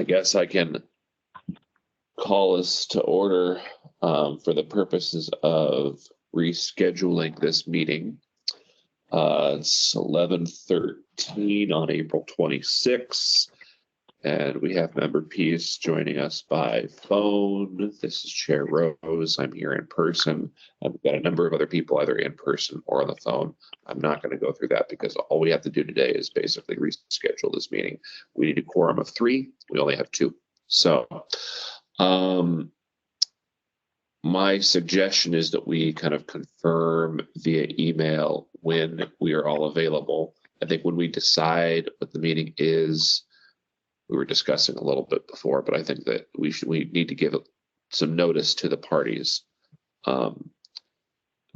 guess I can call us to order for the purposes of rescheduling this meeting. It's 11:13 on April 26th, and we have Member Peace joining us by phone. This is Chair Rose. I'm here in person. I've got a number of other people either in person or on the phone. I'm not going to go through that because all we have to do today is basically reschedule this meeting. We need a quorum of 3. We only have 2. So my suggestion is that we kind of confirm via email when we are all available. I think when we decide what the meeting is, we were discussing a little bit before, but I think that we need to give some notice to the parties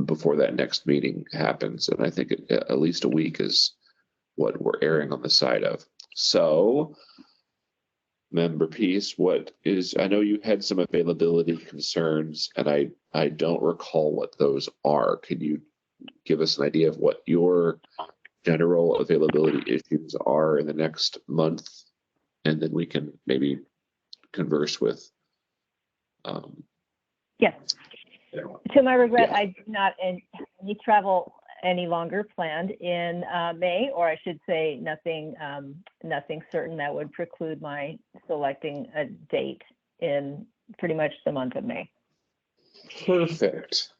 before that next meeting happens. And I think at least a week is what we're erring on the side of. So, Member Peace, I know you had some availability concerns, and I don't recall what those are. Can you give us an idea of what your general availability issues are in the next month? And then we can maybe converse with. Yes. To my regret, Yeah. I do not any travel any longer planned in May, or I should say nothing certain that would preclude my selecting a date in pretty much the month of May. Perfect.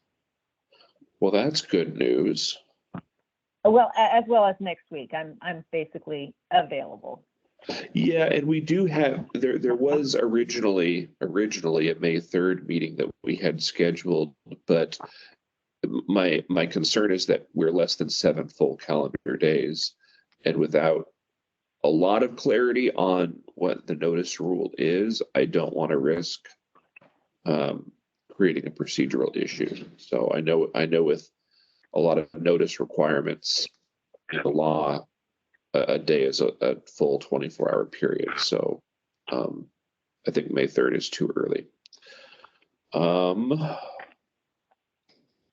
Well, that's good news. Well, as well as next week, I'm basically available. Yeah, and we do have there was originally a May 3rd meeting that we had scheduled, but my concern is that we're less than 7 full calendar days, and without a lot of clarity on what the notice rule is, I don't want to risk creating a procedural issue. So I know with a lot of notice requirements in the law, a day is a full 24-hour period. So I think May 3rd is too early.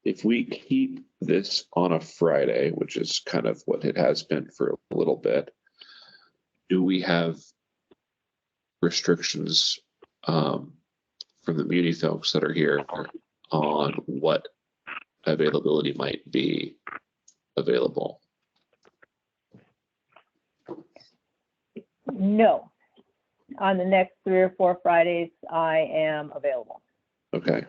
If we keep this on a Friday, which is kind of what it has been for a little bit, do we have restrictions from the Muni folks that are here on what availability might be available? No. On the next 3 or 4 Fridays, I am available. Okay.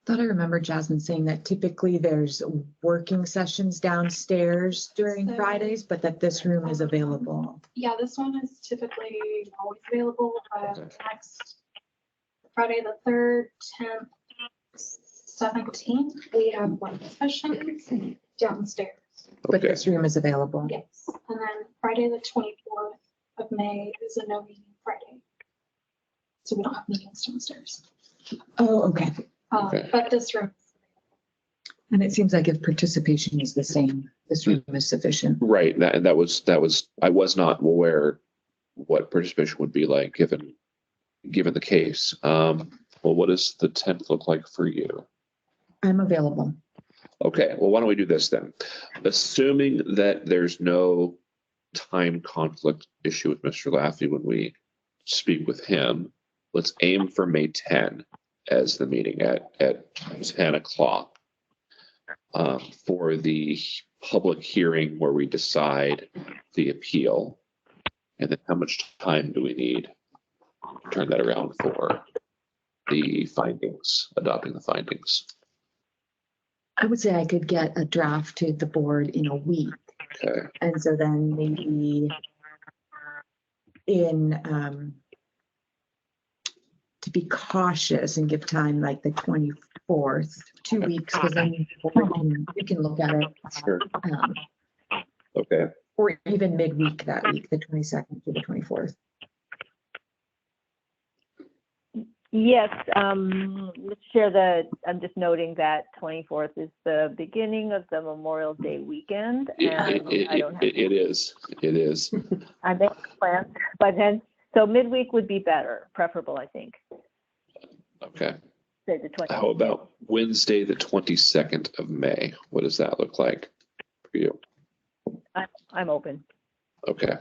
Thought I remember Jasmine saying that typically there's working sessions downstairs during Fridays, but that this room is available. Yeah, this one is typically always available. Next Friday the 3rd, 10th, 17th, we have one session downstairs. But Okay. this room is available. Yes, and then Friday the 24th of May is a no meeting Friday. So we don't have meetings downstairs. Oh, okay. Okay. But this room. And it seems like if participation is the same, this room is sufficient. Right. That was I was not aware what participation would be like given the case. Well, what does the 10th look like for you? I'm available. Okay, well, why don't we do this then? Assuming that there's no time conflict issue with Mr. Laffey when we speak with him, let's aim for May 10 as the meeting at 10 o'clock for the public hearing where we decide the appeal. And then how much time do we need to turn that around for the findings, adopting the findings? I would say I could get a draft to the board in a week. Okay. And so then maybe to be cautious and give time like the 24th, 2 weeks, because then we can look at it. Sure. Okay. Or even midweek that week, the 22nd to the 24th. Yes, Mr. Chair, I'm just noting that 24th is the beginning of the Memorial Day weekend. And It is. I make plans by then, so midweek would be better, preferable, I think. Okay. Say the 20th. How about Wednesday, the 22nd of May? What does that look like for you? I'm open. Okay.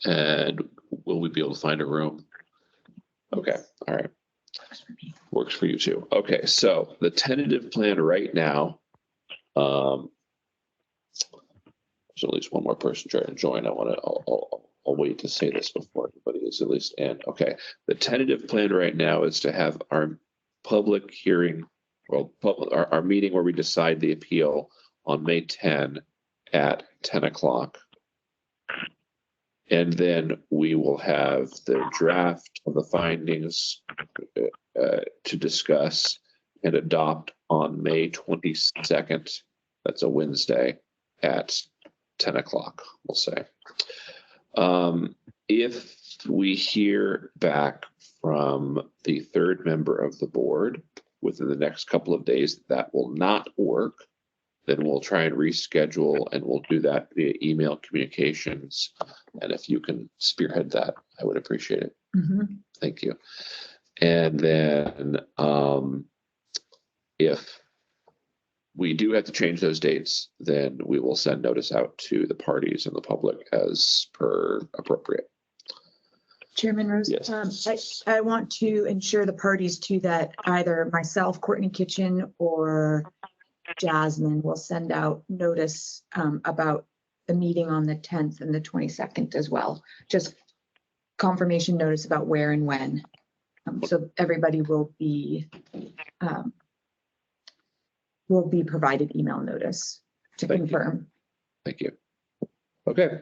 And will we be able to find a room? Okay, all right. Works for you too. Okay, so the tentative plan right now, there's at least one more person trying to join. I'll wait to say this before everybody is at least in. Okay, the tentative plan right now is to have our public hearing, our meeting where we decide the appeal on May 10 at 10 o'clock. And then we will have the draft of the findings to discuss and adopt on May 22nd. That's a Wednesday at 10 o'clock, we'll say. If we hear back from the third member of the board within the next couple of days that will not work, then we'll try and reschedule, and we'll do that via email communications. And if you can spearhead that, I would appreciate it. Mhm. Thank you. And then if we do have to change those dates, then we will send notice out to the parties and the public as per appropriate. Chairman Rose, Yes. I want to ensure the parties to that either myself, Courtney Kitchen, or Jasmine will send out notice about the meeting on the 10th and the 22nd as well. Just confirmation notice about where and when. So everybody will be provided email notice to Thank you. confirm. Thank you. Okay.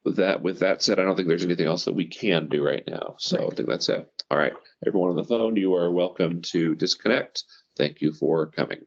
With that said, I don't think there's anything else that we can do right now. So I think that's it. All right. Everyone on the phone, you are welcome to disconnect. Thank you for coming.